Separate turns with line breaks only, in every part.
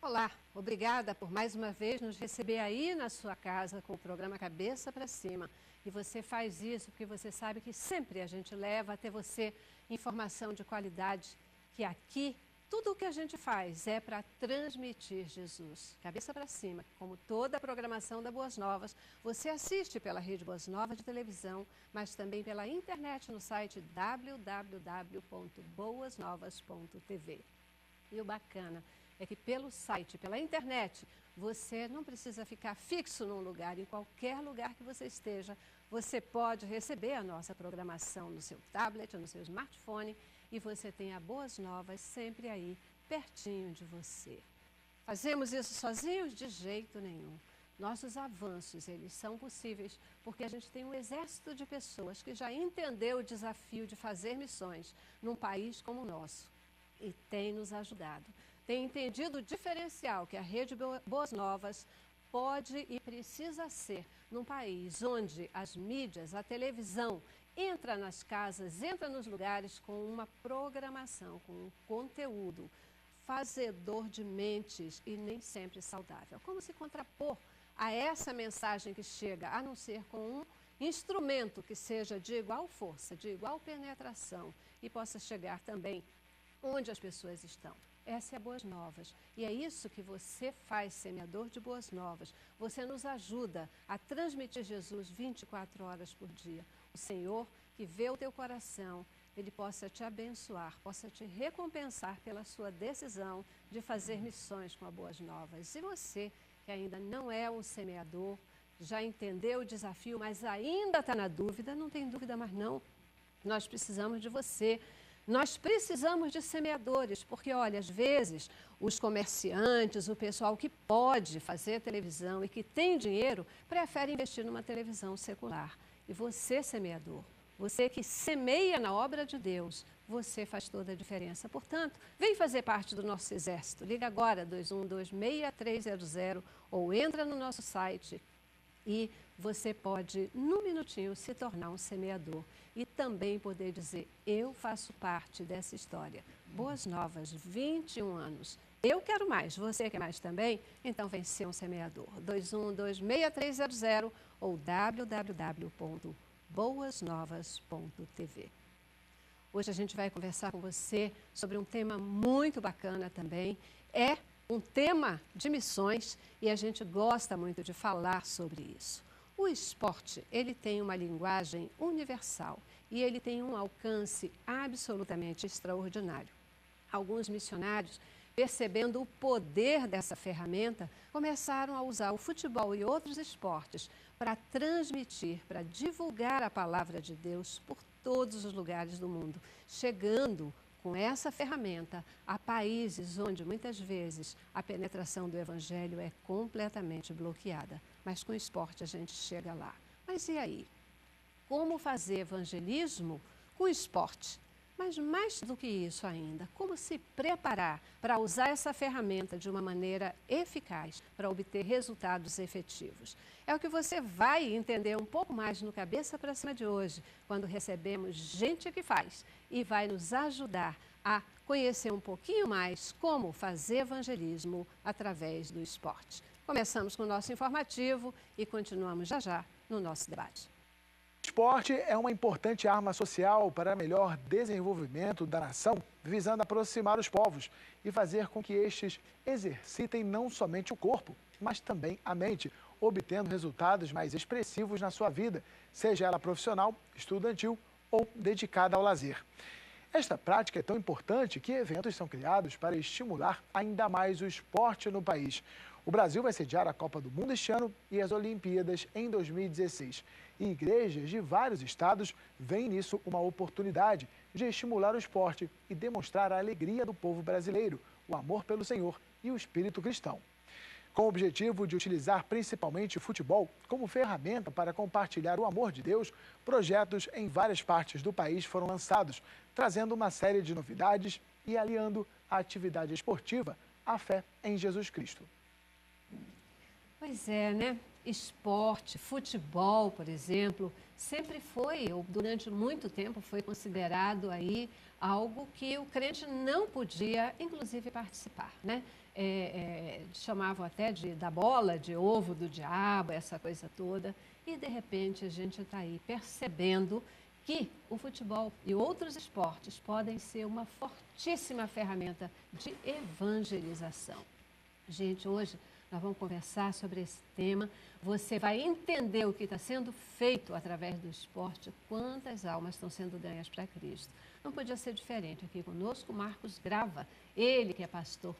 Olá, obrigada por mais uma vez nos receber aí na sua casa com o programa Cabeça para Cima. E você faz isso porque você sabe que sempre a gente leva até você informação de qualidade, que aqui tudo o que a gente faz é para transmitir Jesus. Cabeça para Cima, como toda a programação da Boas Novas, você assiste pela Rede Boas Novas de televisão, mas também pela internet no site www.boasnovas.tv. E o bacana é que pelo site, pela internet, você não precisa ficar fixo num lugar, em qualquer lugar que você esteja, você pode receber a nossa programação no seu tablet, no seu smartphone, e você tem a Boas Novas sempre aí, pertinho de você. Fazemos isso sozinhos? De jeito nenhum. Nossos avanços, eles são possíveis porque a gente tem um exército de pessoas que já entendeu o desafio de fazer missões num país como o nosso e tem nos ajudado. Tem entendido o diferencial que a Rede Boas Novas pode e precisa ser num país onde as mídias, a televisão, entra nas casas, entra nos lugares com uma programação, com um conteúdo fazedor de mentes e nem sempre saudável. Como se contrapor a essa mensagem que chega, a não ser com um instrumento que seja de igual força, de igual penetração e possa chegar também onde as pessoas estão. Essa é a Boas Novas. E é isso que você faz, semeador de Boas Novas. Você nos ajuda a transmitir Jesus 24 horas por dia. O Senhor, que vê o teu coração, Ele possa te abençoar, possa te recompensar pela sua decisão de fazer missões com a Boas Novas. E você, que ainda não é um semeador, já entendeu o desafio, mas ainda está na dúvida, não tem dúvida mais não. Nós precisamos de você. Nós precisamos de semeadores, porque, olha, às vezes os comerciantes, o pessoal que pode fazer televisão e que tem dinheiro, prefere investir numa televisão secular. E você, semeador, você que semeia na obra de Deus, você faz toda a diferença. Portanto, vem fazer parte do nosso exército. Liga agora, 212-6300, ou entra no nosso site e você pode, num minutinho, se tornar um semeador e também poder dizer, eu faço parte dessa história. Boas Novas, 21 anos. Eu quero mais, você quer mais também? Então vem ser um semeador. 212-6300 ou www.boasnovas.tv. Hoje a gente vai conversar com você sobre um tema muito bacana também. É um tema de missões e a gente gosta muito de falar sobre isso. O esporte, ele tem uma linguagem universal e ele tem um alcance absolutamente extraordinário. Alguns missionários, percebendo o poder dessa ferramenta, começaram a usar o futebol e outros esportes para transmitir, para divulgar a palavra de Deus por todos os lugares do mundo, chegando com essa ferramenta a países onde muitas vezes a penetração do evangelho é completamente bloqueada. Mas com o esporte a gente chega lá. Mas e aí? Como fazer evangelismo com esporte? Mas mais do que isso ainda, como se preparar para usar essa ferramenta de uma maneira eficaz para obter resultados efetivos? É o que você vai entender um pouco mais no Cabeça para Cima de hoje, quando recebemos gente que faz e vai nos ajudar a conhecer um pouquinho mais como fazer evangelismo através do esporte. Começamos com o nosso informativo e continuamos já já no nosso debate.
O esporte é uma importante arma social para melhor desenvolvimento da nação, visando aproximar os povos e fazer com que estes exercitem não somente o corpo, mas também a mente, obtendo resultados mais expressivos na sua vida, seja ela profissional, estudantil ou dedicada ao lazer. Esta prática é tão importante que eventos são criados para estimular ainda mais o esporte no país. O Brasil vai sediar a Copa do Mundo este ano e as Olimpíadas em 2016. E igrejas de vários estados veem nisso uma oportunidade de estimular o esporte e demonstrar a alegria do povo brasileiro, o amor pelo Senhor e o espírito cristão. Com o objetivo de utilizar principalmente o futebol como ferramenta para compartilhar o amor de Deus, projetos em várias partes do país foram lançados, trazendo uma série de novidades e aliando a atividade esportiva à fé em Jesus Cristo.
Pois é, né? Esporte, futebol, por exemplo, sempre foi, ou durante muito tempo, foi considerado aí algo que o crente não podia, inclusive, participar, né? chamavam até da bola, de ovo do diabo, essa coisa toda. E, de repente, a gente está aí percebendo que o futebol e outros esportes podem ser uma fortíssima ferramenta de evangelização. Gente, hoje nós vamos conversar sobre esse tema. Você vai entender o que está sendo feito através do esporte, quantas almas estão sendo ganhas para Cristo. Não podia ser diferente. Aqui conosco, Marcos Grava, ele que é pastor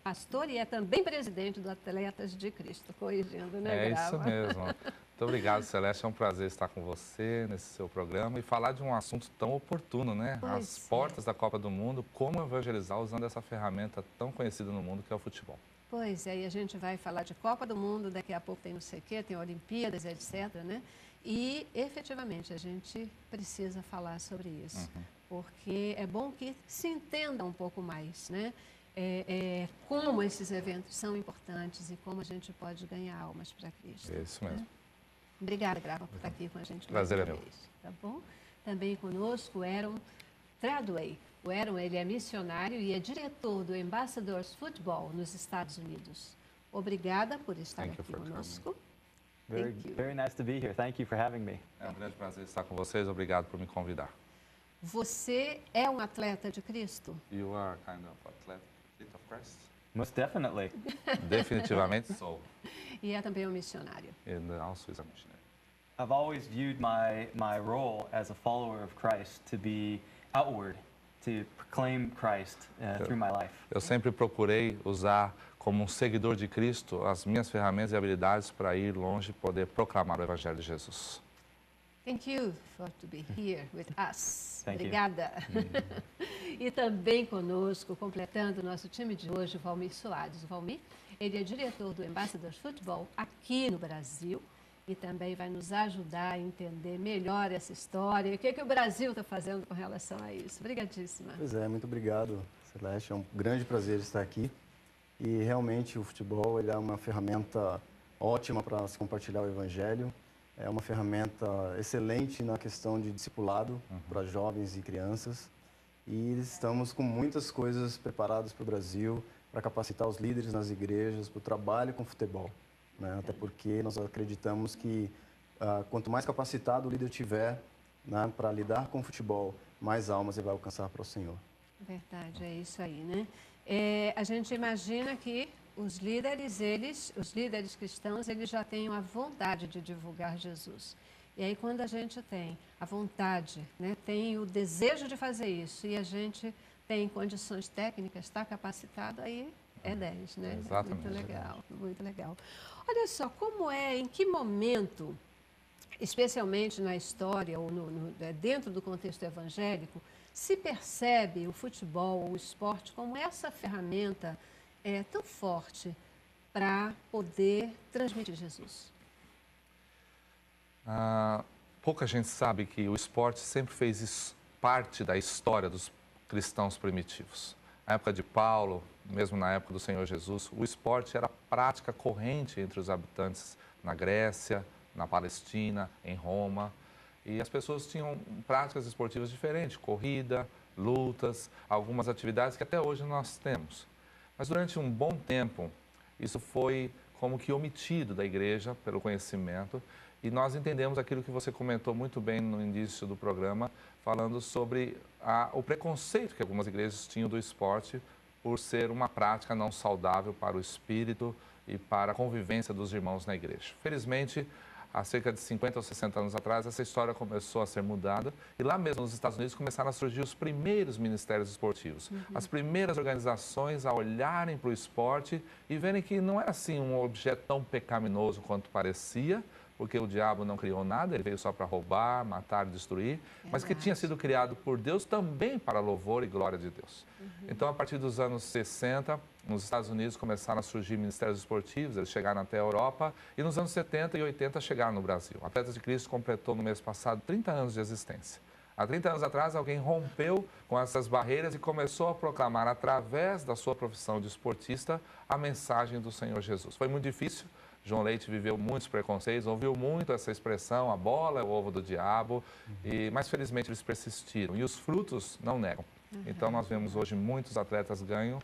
pastor e é também presidente do Atletas de Cristo. Corrigindo, né, Grava?
É isso mesmo. Muito obrigado, Celeste. É um prazer estar com você nesse seu programa e falar de um assunto tão oportuno, né? As portas da Copa do Mundo, como evangelizar usando essa ferramenta tão conhecida no mundo que é o futebol.
Pois é, e a gente vai falar de Copa do Mundo, daqui a pouco tem não sei o quê, tem Olimpíadas, etc., né? E, efetivamente, a gente precisa falar sobre isso, porque é bom que se entenda um pouco mais, né? Como esses eventos são importantes e como a gente pode ganhar almas para Cristo.
É isso mesmo.
Né? Obrigada, Grava, por estar aqui com a gente.
Prazer é meu.
Tá bom? Também conosco, Aaron Tradway. O Aaron, ele é missionário e é diretor do Ambassadors Football nos Estados Unidos. Obrigada por estar aqui conosco.
Very nice to be here. Thank you for having me.
É um grande prazer estar com vocês. Obrigado por me convidar.
Você é um atleta de Cristo?
You are kind of athlete of Christ?
Most definitely.
Definitivamente sou.
E é também um missionário.
And also is a missionary.
I've always viewed my role as a follower of Christ to be outward, to proclaim Christ through my life.
Eu sempre procurei usar como um seguidor de Cristo as minhas ferramentas e habilidades para ir longe e poder proclamar o Evangelho de Jesus.
Thank you for to be here with us.
Thank
Obrigada. E também conosco, completando o nosso time de hoje, o Valmir Soares. O Valmir, ele é diretor do Ambassadors Football aqui no Brasil e também vai nos ajudar a entender melhor essa história e o que o Brasil está fazendo com relação a isso. Obrigadíssima.
Pois é, muito obrigado, Celeste. É um grande prazer estar aqui. E realmente o futebol ele é uma ferramenta ótima para se compartilhar o Evangelho. É uma ferramenta excelente na questão de discipulado para jovens e crianças. E estamos com muitas coisas preparadas para o Brasil, para capacitar os líderes nas igrejas, para o trabalho com futebol. Né? Até porque nós acreditamos que quanto mais capacitado o líder tiver, né, para lidar com o futebol, mais almas ele vai alcançar para o Senhor.
Verdade, é isso aí, né? A gente imagina que os líderes cristãos, eles já têm a vontade de divulgar Jesus. E aí, quando a gente tem a vontade, né, tem o desejo de fazer isso e a gente tem condições técnicas, está capacitado, aí é 10, né?
Exatamente.
Muito legal, muito legal. Olha só, em que momento, especialmente na história ou dentro do contexto evangélico, se percebe o futebol, o esporte, como essa ferramenta tão forte para poder transmitir Jesus?
Pouca gente sabe que o esporte sempre fez parte da história dos cristãos primitivos. Na época de Paulo, mesmo na época do Senhor Jesus, o esporte era prática corrente entre os habitantes na Grécia, na Palestina, em Roma. E as pessoas tinham práticas esportivas diferentes, corrida, lutas, algumas atividades que até hoje nós temos. Mas durante um bom tempo, isso foi como que omitido da igreja pelo conhecimento e nós entendemos aquilo que você comentou muito bem no início do programa, falando sobre o preconceito que algumas igrejas tinham do esporte por ser uma prática não saudável para o espírito e para a convivência dos irmãos na igreja. Felizmente, há cerca de 50 ou 60 anos atrás, essa história começou a ser mudada e lá mesmo nos Estados Unidos começaram a surgir os primeiros ministérios esportivos, as primeiras organizações a olharem para o esporte e verem que não era assim um objeto tão pecaminoso quanto parecia, porque o diabo não criou nada, ele veio só para roubar, matar e destruir, mas que tinha sido criado por Deus também para louvor e glória de Deus. Então, a partir dos anos 60, nos Estados Unidos começaram a surgir ministérios esportivos, eles chegaram até a Europa, e nos anos 70 e 80 chegaram no Brasil. A Atletas de Cristo completou no mês passado 30 anos de existência. Há 30 anos atrás, alguém rompeu com essas barreiras e começou a proclamar, através da sua profissão de esportista, a mensagem do Senhor Jesus. Foi muito difícil. João Leite viveu muitos preconceitos, ouviu muito essa expressão, a bola é o ovo do diabo, mas felizmente eles persistiram e os frutos não negam. Então nós vemos hoje muitos atletas ganham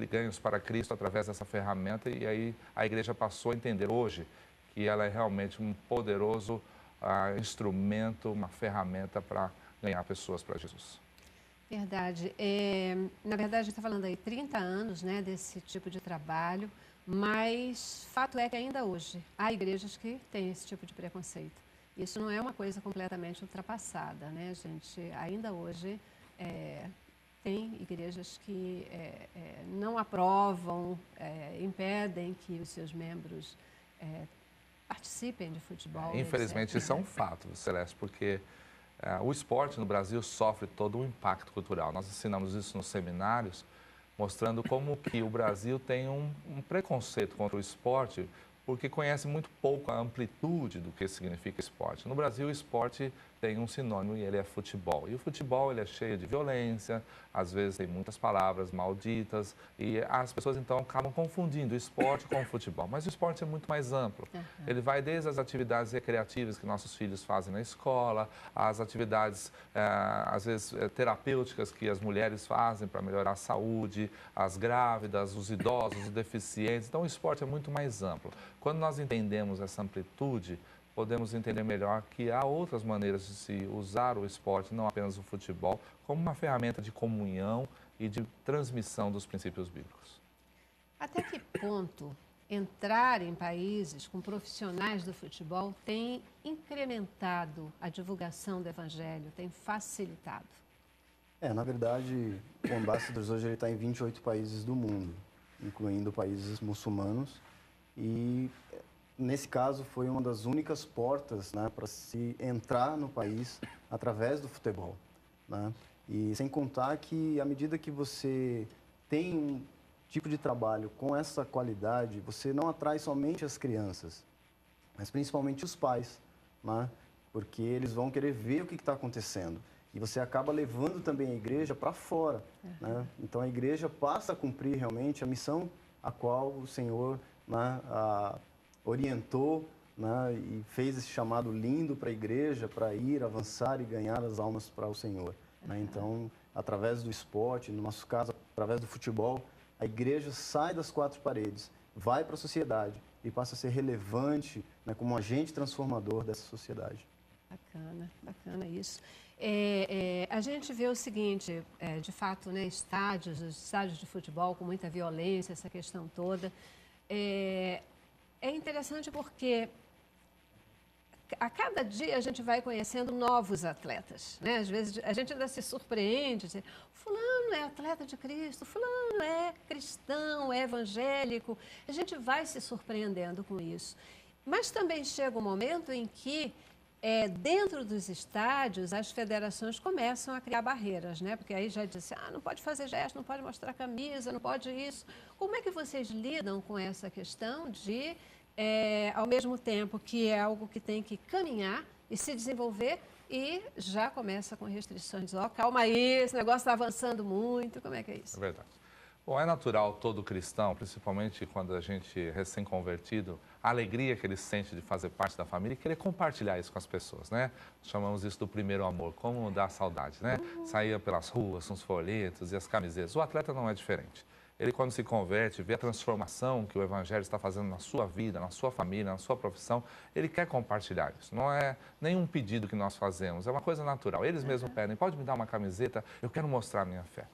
ganhos para Cristo através dessa ferramenta, e aí a igreja passou a entender hoje que ela é realmente um poderoso instrumento, uma ferramenta para ganhar pessoas para Jesus.
Verdade. Na verdade, a gente está falando aí 30 anos, né, desse tipo de trabalho, mas fato é que ainda hoje há igrejas que têm esse tipo de preconceito. Isso não é uma coisa completamente ultrapassada, né, gente? Ainda hoje tem igrejas que não aprovam, impedem que os seus membros participem de futebol.
Infelizmente,
etc.
isso é um fato, Celeste, porque o esporte no Brasil sofre todo um impacto cultural. Nós ensinamos isso nos seminários, mostrando como que o Brasil tem um preconceito contra o esporte, porque conhece muito pouco a amplitude do que significa esporte. No Brasil, o esporte tem um sinônimo e ele é futebol. E o futebol ele é cheio de violência, às vezes tem muitas palavras malditas e as pessoas então acabam confundindo o esporte com o futebol. Mas o esporte é muito mais amplo. Ele vai desde as atividades recreativas que nossos filhos fazem na escola, as atividades, às vezes, terapêuticas que as mulheres fazem para melhorar a saúde, as grávidas, os idosos, os deficientes. Então, o esporte é muito mais amplo. Quando nós entendemos essa amplitude, podemos entender melhor que há outras maneiras de se usar o esporte, não apenas o futebol, como uma ferramenta de comunhão e de transmissão dos princípios bíblicos.
Até que ponto entrar em países com profissionais do futebol tem incrementado a divulgação do evangelho, tem facilitado?
Na verdade, o Ambassadors hoje está em 28 países do mundo, incluindo países muçulmanos. E, nesse caso, foi uma das únicas portas, né, para se entrar no país através do futebol, né? E sem contar que, à medida que você tem um tipo de trabalho com essa qualidade, você não atrai somente as crianças, mas principalmente os pais, né? Porque eles vão querer ver o que está acontecendo. E você acaba levando também a igreja para fora, né? Então, a igreja passa a cumprir realmente a missão a qual o Senhor, né, orientou, né, e fez esse chamado lindo para a igreja, para ir, avançar e ganhar as almas para o Senhor, né? Então, através do esporte, no nosso caso, através do futebol, a igreja sai das quatro paredes, vai para a sociedade e passa a ser relevante, né, como um agente transformador dessa sociedade.
Bacana, bacana isso. A gente vê o seguinte, de fato, né, estádios de futebol com muita violência, essa questão toda. É interessante porque a cada dia a gente vai conhecendo novos atletas, né? Às vezes a gente ainda se surpreende, dizer, fulano é atleta de Cristo, fulano é cristão, é evangélico. A gente vai se surpreendendo com isso. Mas também chega um momento em que dentro dos estádios, as federações começam a criar barreiras, né? Porque aí já disse, não pode fazer gesto, não pode mostrar camisa, não pode isso. Como é que vocês lidam com essa questão de, ao mesmo tempo que é algo que tem que caminhar e se desenvolver, e já começa com restrições? Calma aí, esse negócio está avançando muito, como é que é isso?
É verdade. Bom, é natural todo cristão, principalmente quando a gente é recém-convertido, a alegria que ele sente de fazer parte da família e querer compartilhar isso com as pessoas, né? Chamamos isso do primeiro amor, como dar saudade, né? Saía pelas ruas com os folhetos e as camisetas. O atleta não é diferente. Ele, quando se converte, vê a transformação que o Evangelho está fazendo na sua vida, na sua família, na sua profissão, ele quer compartilhar isso. Não é nenhum pedido que nós fazemos, é uma coisa natural. Eles mesmos pedem, pode me dar uma camiseta? Eu quero mostrar a minha fé.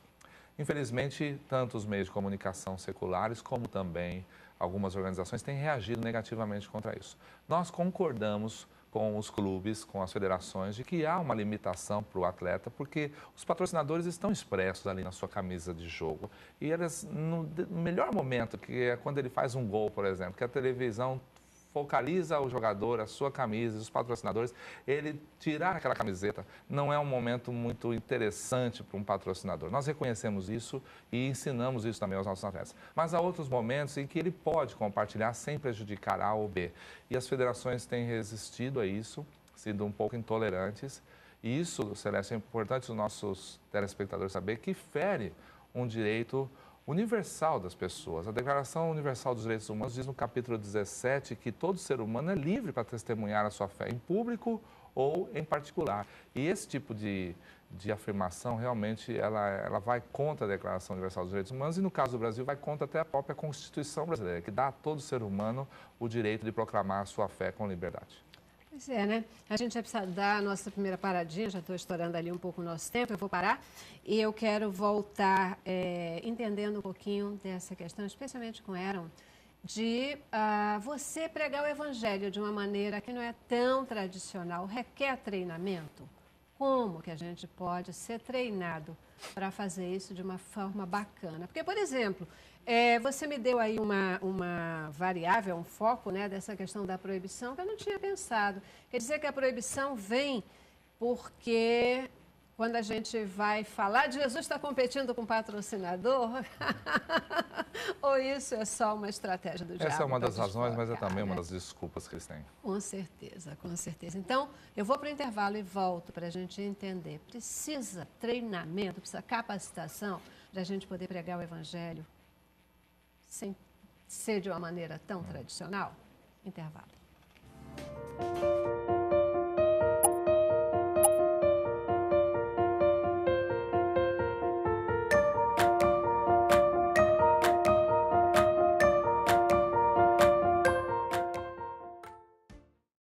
Infelizmente, tanto os meios de comunicação seculares, como também algumas organizações têm reagido negativamente contra isso. Nós concordamos com os clubes, com as federações, de que há uma limitação para o atleta, porque os patrocinadores estão expressos ali na sua camisa de jogo. E eles, no melhor momento, que é quando ele faz um gol, por exemplo, que a televisão focaliza o jogador, a sua camisa, os patrocinadores, ele tirar aquela camiseta não é um momento muito interessante para um patrocinador. Nós reconhecemos isso e ensinamos isso também aos nossos atletas. Mas há outros momentos em que ele pode compartilhar sem prejudicar A ou B. E as federações têm resistido a isso, sido um pouco intolerantes. E isso, Celeste, é importante os nossos telespectadores saber que fere um direito universal das pessoas. A Declaração Universal dos Direitos Humanos diz no capítulo 17 que todo ser humano é livre para testemunhar a sua fé em público ou em particular. E esse tipo de afirmação, realmente, ela vai contra a Declaração Universal dos Direitos Humanos e, no caso do Brasil, vai contra até a própria Constituição brasileira, que dá a todo ser humano o direito de proclamar a sua fé com liberdade.
Pois é, né? A gente vai precisar dar a nossa primeira paradinha, já estou estourando ali um pouco o nosso tempo, eu vou parar e eu quero voltar entendendo um pouquinho dessa questão, especialmente com Aaron, de você pregar o evangelho de uma maneira que não é tão tradicional, requer treinamento. Como que a gente pode ser treinado para fazer isso de uma forma bacana? Porque, por exemplo, você me deu aí uma variável, um foco, né, dessa questão da proibição que eu não tinha pensado. Quer dizer que a proibição vem porque quando a gente vai falar de Jesus está competindo com o patrocinador? Ou isso é só uma estratégia do diabo?
Essa é uma das
para
razões, mas é
desfocar,
também uma
né?
das desculpas que eles têm.
Com certeza, com certeza. Então, eu vou para o intervalo e volto para a gente entender. Precisa treinamento, precisa capacitação para a gente poder pregar o evangelho sem ser de uma maneira tão tradicional? Intervalo.